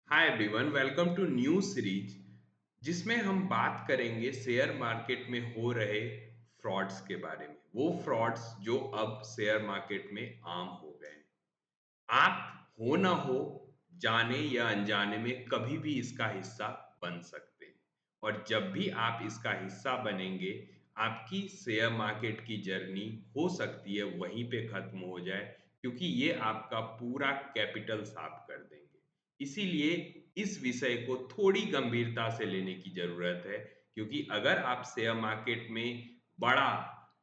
Hi everyone, welcome to new series जिसमें हम बात करेंगे शेयर मार्केट में हो रहे फ्रॉड्स के बारे में। वो फ्रॉड्स जो अब शेयर मार्केट में आम हो गए हैं। आप हो ना हो, जाने या अनजाने में कभी भी इसका हिस्सा बन सकते हैं। और जब भी आप इसका हिस्सा बनेंगे, आपकी शेयर मार्केट की जर्नी हो सकती है वहीं पे खत्म हो जाए, क्योंकि ये आपका पूरा कैपिटल साफ कर देंगे। इसीलिए इस विषय को थोड़ी गंभीरता से लेने की ज़रूरत है, क्योंकि अगर आप शेयर मार्केट में बड़ा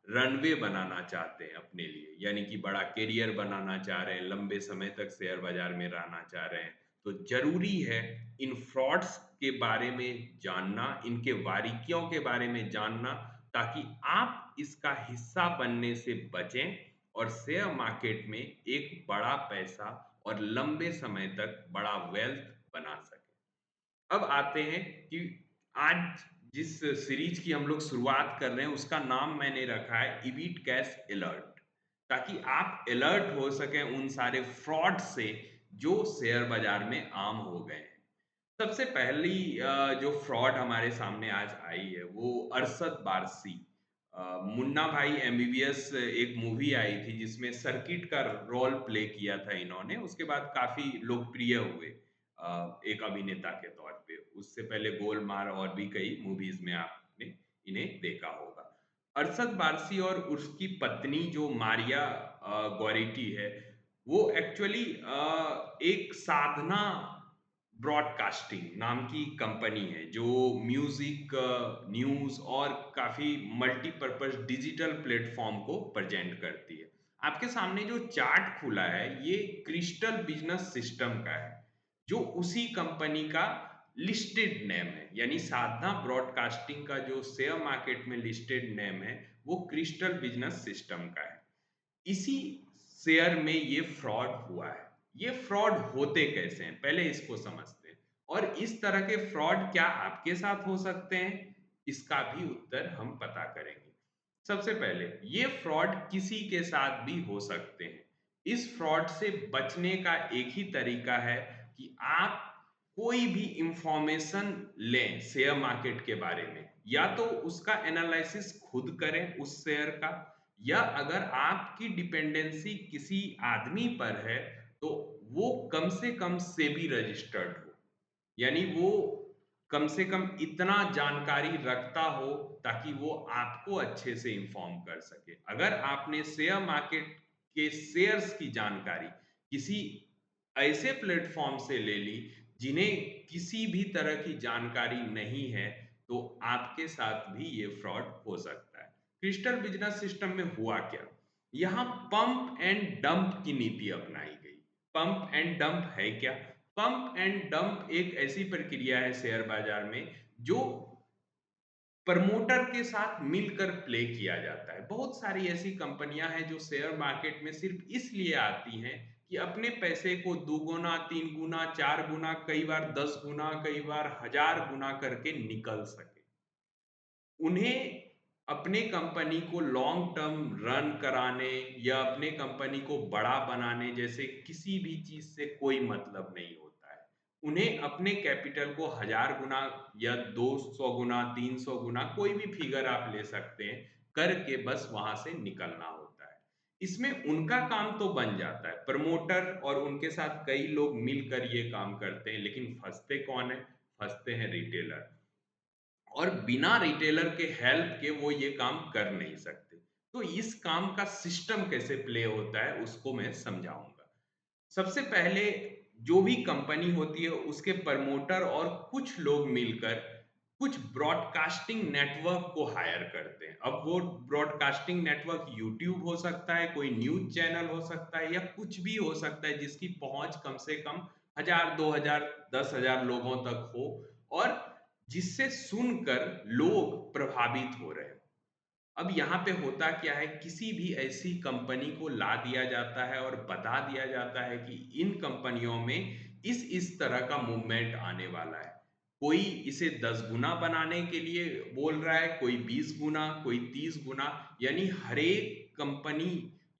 रनवे बनाना चाहते हैं अपने लिए, यानी कि बड़ा करियर बनाना चाह रहे हैं, लंबे समय तक शेयर बाजार में रहना चाह रहे हैं, तो ज़रूरी है इन फ्रॉड्स के बारे में जानना, इनके बारीकियों के बारे में जानना, ताकि आप इसका हिस्सा बनने से बचें और शेयर मार्केट में एक बड़ा पैसा और लंबे समय तक बड़ा वेल्थ बना सकें। अब आते हैं कि आज जिस सीरीज की हम लोग शुरुआत कर रहे हैं उसका नाम मैंने रखा है इबीट कैश अलर्ट, ताकि आप अलर्ट हो सकें उन सारे फ्रॉड से जो शेयर बाजार में आम हो गए हैं। सबसे पहली जो फ्रॉड हमारे सामने आज आई है वो अरशद वारसी, मुन्ना भाई एमबीबीएस एक मूवी आई थी जिसमें सर्किट का रोल प्ले किया था इन्होंने। उसके बाद काफी लोकप्रिय हुए एक अभिनेता के तौर पे। उससे पहले गोलमाल और भी कई मूवीज में आपने इन्हें देखा होगा। अरशद वारसी और उसकी पत्नी जो मारिया गोरेटी है, वो एक्चुअली एक साधना ब्रॉडकास्टिंग नाम की कंपनी है जो म्यूजिक, न्यूज़ और काफ़ी मल्टीपर्पज़ डिजिटल प्लेटफ़ॉर्म को प्रेज़ेंट करती है। आपके सामने जो चार्ट खुला है, ये क्रिस्टल बिज़नेस सिस्टम का है, जो उसी कंपनी का लिस्टेड नेम है। यानी साधना ब्रॉडकास्टिंग का जो शेयर मार्केट में लिस्टेड नेम है, वो क्रिस्टल बिज़नेस सिस्टम का है। इसी शेयर में ये फ्रॉड हुआ है। ये फ्रॉड होते कैसे हैं? पहले इसको समझते हैं। और इस तरह के फ्रॉड क्या आपके साथ हो सकते हैं? इसका भी उत्तर हम पता करेंगे। सबसे पहले, ये फ्रॉड किसी के साथ भी हो सकते हैं। इस फ्रॉड से बचने का एक ही तरीका है कि आप कोई भी इंफॉर्मेशन लें शेयर मार्केट के बारे में, या तो उसका एनालिसिस खुद करें उस शेयर का, या अगर आपकी डिपेंडेंसी किसी आदमी पर है तो वो कम से कम सेबी रजिस्टर्ड हो। यानी वो कम से कम इतना जानकारी रखता हो ताकि वो आपको अच्छे से इन्फॉर्म कर सके। अगर आपने शेयर मार्केट के शेयर्स की जानकारी किसी ऐसे प्लेटफॉर्म से ले ली जिन्हें किसी भी तरह की जानकारी नहीं है, तो आपके साथ भी ये फ्रॉड हो सकता है। क्रिस्टल बिजनेस सिस्टम में हुआ क्या? यहाँ पंप एंड डंप की नीति अपनाई गई। पंप एंड डंप है क्या? पंप एंड डंप एक ऐसी प्रक्रिया है शेयर बाजार में जो प्रमोटर के साथ मिलकर प्ले किया जाता है। बहुत सारी ऐसी कंपनियां हैं जो शेयर मार्केट में सिर्फ इसलिए आती हैं कि अपने पैसे को दुगुना, तीन गुना, चार गुना, कई बार 10 गुना, कई बार 1000 गुना करके निकल सके। उन्हें अपने कंपनी को लॉन्ग टर्म रन कराने या अपने कंपनी को बड़ा बनाने जैसे किसी भी चीज से कोई मतलब नहीं होता है। उन्हें अपने कैपिटल को 1000 गुना या 200 गुना, 300 गुना, कोई भी फिगर आप ले सकते हैं, करके बस वहां से निकलना होता है। इसमें उनका काम तो बन जाता है, प्रमोटर और उनके साथ कई लोग मिलकर ये काम करते हैं, लेकिन फंसते कौन है? फंसते हैं रिटेलर। और बिना रिटेलर के हेल्प के वो ये काम कर नहीं सकते। तो इस काम का सिस्टम कैसे प्ले होता है उसको मैं समझाऊंगा। सबसे पहले, जो भी कंपनी होती है उसके प्रमोटर और कुछ लोग मिलकर कुछ ब्रॉडकास्टिंग नेटवर्क को हायर करते हैं। अब वो ब्रॉडकास्टिंग नेटवर्क यूट्यूब हो सकता है, कोई न्यूज चैनल हो सकता है, या कुछ भी हो सकता है जिसकी पहुंच कम से कम 1000, 2000, 10,000 लोगों तक हो, और जिससे सुनकर लोग प्रभावित हो रहे हैं। अब यहाँ पे होता क्या है, किसी भी ऐसी कंपनी को ला दिया जाता है और बता दिया जाता है कि इन कंपनियों में इस तरह का मूवमेंट आने वाला है। कोई इसे 10 गुना बनाने के लिए बोल रहा है, कोई 20 गुना, कोई 30 गुना। यानी हर एक कंपनी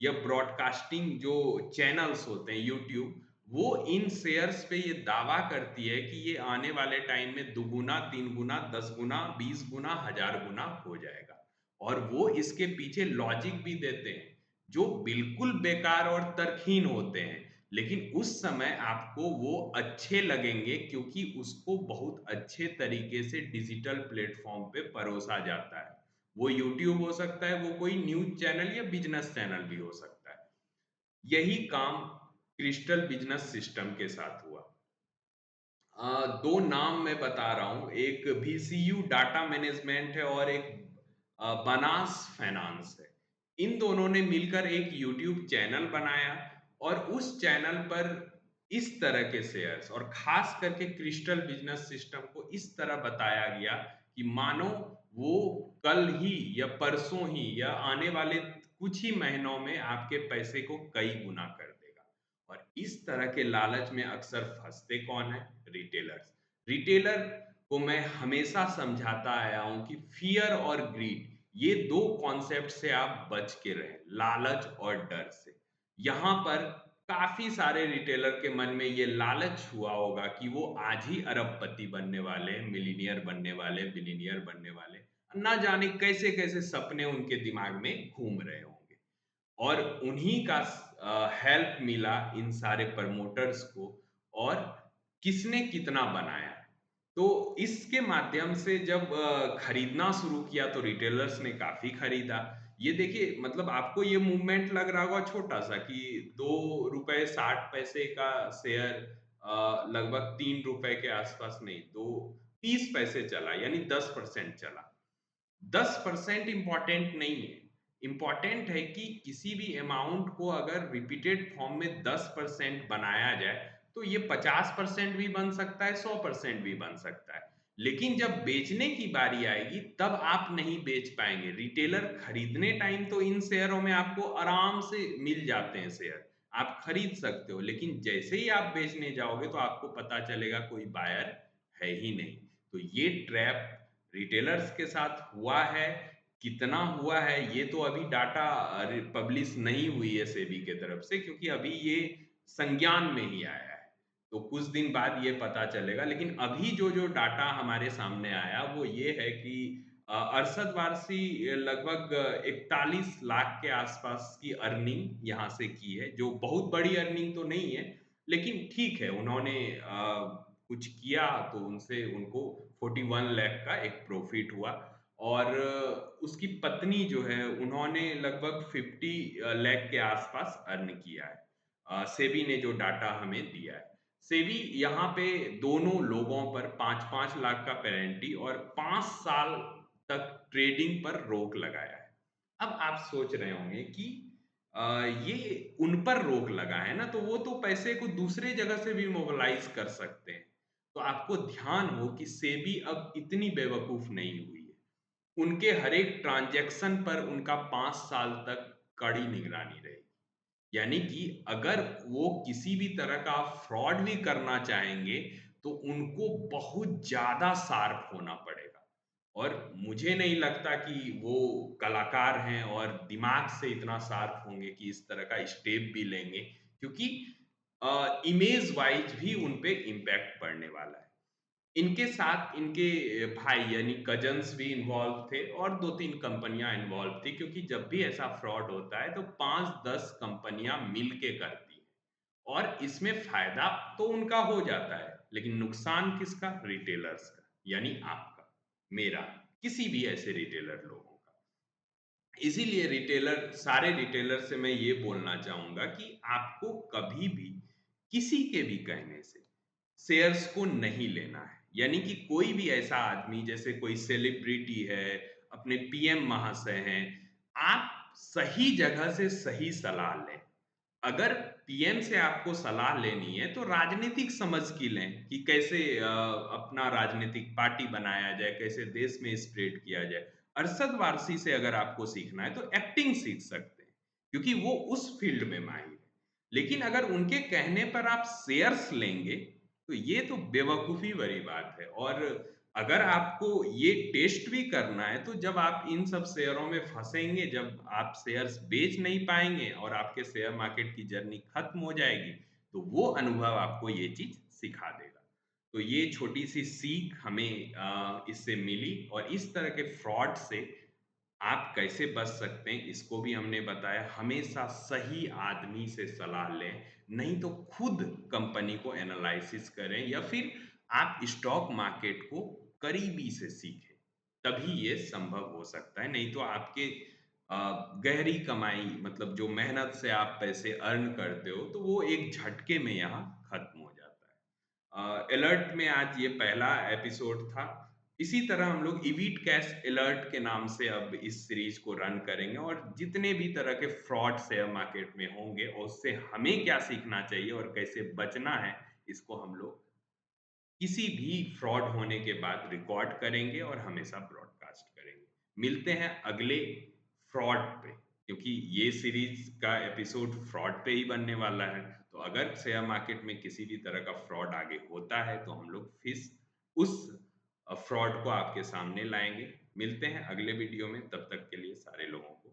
या ब्रॉडकास्टिंग जो चैनल्स होते हैं यूट्यूब, वो इन शेयर्स पे ये दावा करती है कि ये आने वाले टाइम में दुगुना, 3 गुना, 10 गुना, 20 गुना, 1000 गुना हो जाएगा। और वो इसके पीछे लॉजिक भी देते हैं, जो बिल्कुल बेकार और तर्कहीन होते हैं। लेकिन उस समय आपको वो अच्छे लगेंगे क्योंकि उसको बहुत अच्छे तरीके से डिजिटल प्लेटफ़ॉर्म पे परोसा जाता है। वो यूट्यूब हो सकता है, वो कोई न्यूज़ चैनल या बिज़नेस चैनल भी हो सकता है। यही काम क्रिस्टल बिज़नेस सिस्टम के साथ हुआ। 2 नाम मैं बता रहा हूँ, एक वीसीयू डाटा मैनेजमेंट है और एक बनास फाइनेंस है। इन दोनों ने मिलकर एक यूट्यूब चैनल बनाया और उस चैनल पर इस तरह के शेयर्स और खास करके क्रिस्टल बिज़नेस सिस्टम को इस तरह बताया गया कि मानो वो कल ही या परसों ही या आने वाले कुछ ही महीनों में आपके पैसे को कई गुना कर देगा। और इस तरह के लालच में अक्सर फँसते कौन है? रिटेलर्स। रिटेलर को मैं हमेशा समझाता आया हूँ कि फ़ियर और ग्रीड ये 2 कॉन्सेप्ट से आप बच के रहें, लालच और डर से। यहाँ पर काफ़ी सारे रिटेलर के मन में ये लालच हुआ होगा कि वो आज ही अरबपति बनने वाले हैं, मिलियनियर बनने वाले, बिलियनियर बनने वाले। ना जाने कैसे-कैसे सपने उनके दिमाग में घूम रहे होंगे। और उन्हीं का हेल्प मिला इन सारे प्रमोटर्स को और किसने कितना बनाया। तो इसके माध्यम से जब खरीदना शुरू किया तो रिटेलर्स ने काफ़ी खरीदा। ये देखिए मतलब आपको ये मूवमेंट लग रहा होगा छोटा-सा कि ₹2.60 का शेयर लगभग ₹3 के आस-पास नहीं, 2 30 पैसे चला यानी 10% चला। 10% इम्पोर्टेंट नहीं है। इम्पोर्टेंट है कि किसी भी अमाउंट को अगर रिपीटेड फॉर्म में 10% बनाया जाए, तो ये 50% भी बन सकता है, 100% भी बन सकता है। लेकिन जब बेचने की बारी आएगी, तब आप नहीं बेच पाएँगे। रिटेलर खरीदने टाइम तो इन शेयरों में आपको आराम से मिल जाते हैं शेयर। आप खरीद सकते हो, लेकिन जैसे ही आप बेचने जाओगे, तो आपको पता चलेगा कोई बायर है ही नहीं। तो ये ट्रैप रिटेलर्स के साथ हुआ है, कितना हुआ है ये तो अभी डाटा पब्लिश नहीं हुई है सेबी के तरफ से क्योंकि अभी ये संज्ञान में ही आया है। तो कुछ दिन बाद ये पता चलेगा लेकिन अभी जो डाटा हमारे सामने आया वो ये है कि अरशद वारसी लगभग 41 लाख के आसपास की अर्निंग यहाँ से की है, जो बहुत बड़ी अर्निंग तो नहीं है, लेकिन ठीक है उन्होंने कुछ किया तो उनसे उनको 41 लाख का एक प्रॉफ़िट हुआ और उसकी पत्नी जो है उन्होंने लगभग 50 लाख के आस-पास अर्न किया है। सेबी ने जो डाटा हमें दिया है। सेबी यहाँ पे दोनों लोगों पर 5-5 लाख का पेनल्टी और 5 साल तक ट्रेडिंग पर रोक लगाया है। अब आप सोच रहे होंगे कि ये उन पर रोक लगा है ना, तो वो तो पैसे को दूसरे जगह से भी मोबिलाइज़ कर सकते हैं। तो आपको ध्यान हो कि सेबी अब इतनी बेवकूफ़ नहीं हुई है। उनके हर एक ट्रांज़ैक्शन पर उनका 5 साल तक कड़ी निगरानी रहेगी। यानी कि अगर वो किसी भी तरह का फ्रॉड भी करना चाहेंगे, तो उनको बहुत ज़्यादा शार्प होना पड़ेगा। और मुझे नहीं लगता कि वो कलाकार हैं और दिमाग से इतना शार्प होंगे कि इस तरह का स्टेप भी लेंगे, क्योंकि इमेज वाइज़ भी उन पे इम्पैक्ट पड़ने वाला है। इनके साथ इनके भाई यानी कज़िन्स भी इन्वॉल्व थे और 2-3 कंपनियाँ इन्वॉल्व थी क्योंकि जब भी ऐसा फ्रॉड होता है तो 5-10 कंपनियाँ मिल के करती हैं और इसमें फ़ायदा तो उनका हो जाता है, लेकिन नुकसान किसका? रिटेलर्स का, यानी आपका, मेरा, किसी भी ऐसे रिटेलर लोगों का। इसीलिए रिटेलर सारे रिटेलर से मैं ये बोलना चाहूँगा कि आपको कभी भी किसी के भी कहने से शेयर्स को नहीं लेना है। यानी कि कोई भी ऐसा आदमी जैसे कोई सेलिब्रिटी है, अपने पीएम महाशय हैं, आप सही जगह से सही सलाह लें। अगर पीएम से आपको सलाह लेनी है, तो राजनीतिक समझ की लें कि कैसे अपना राजनीतिक पार्टी बनाया जाए, कैसे देश में स्प्रेड किया जाए। अरशद वारसी से अगर आपको सीखना है, तो एक्टिंग सीख सकते हैं, क्योंकि वो उस फ़ील्ड में माहिर है। लेकिन अगर उनके कहने पर आप शेयर्स लेंगे, तो ये तो बेवकूफ़ी भरी बात है और अगर आपको ये टेस्ट भी करना है, तो जब आप इन सब शेयरों में फँसेंगे, जब आप शेयर्स बेच नहीं पाएँगे और आपके शेयर मार्केट की जर्नी खत्म हो जाएगी, तो वो अनुभव आपको ये चीज़ सिखा देगा। तो ये छोटी-सी सीख हमें इससे मिली और इस तरह के फ्रॉड से आप कैसे बच सकते हैं इसको भी हमने बताया। हमेशा सही आदमी से सलाह लें, नहीं तो खुद कंपनी को एनालिसिस करें या फिर आप स्टॉक मार्केट को करीबी से सीखें, तभी ये संभव हो सकता है। नहीं तो आपके अ, गहरी कमाई मतलब जो मेहनत से आप पैसे अर्न करते हो, तो वो एक झटके में यहाँ खत्म हो जाता है। अलर्ट में आज ये पहला एपिसोड था। इसी तरह हम लोग इवीट कैश अलर्ट के नाम से अब इस सीरीज को रन करेंगे और जितने भी तरह के फ्रॉड शेयर मार्केट में होंगे और उससे हमें क्या सीखना चाहिए और कैसे बचना है, इसको हम लोग किसी भी फ्रॉड होने के बाद रिकॉर्ड करेंगे और हमेशा ब्रॉडकास्ट करेंगे। मिलते हैं अगले फ्रॉड पे, क्योंकि ये सीरीज का एपिसोड फ्रॉड पे ही बनने वाला है। तो अगर शेयर मार्केट में किसी भी तरह का फ्रॉड आगे होता है तो हम लोग फिर उस फ्रॉड को आपके सामने लाएंगे। मिलते हैं अगले वीडियो में, तब तक के लिए सारे लोगों को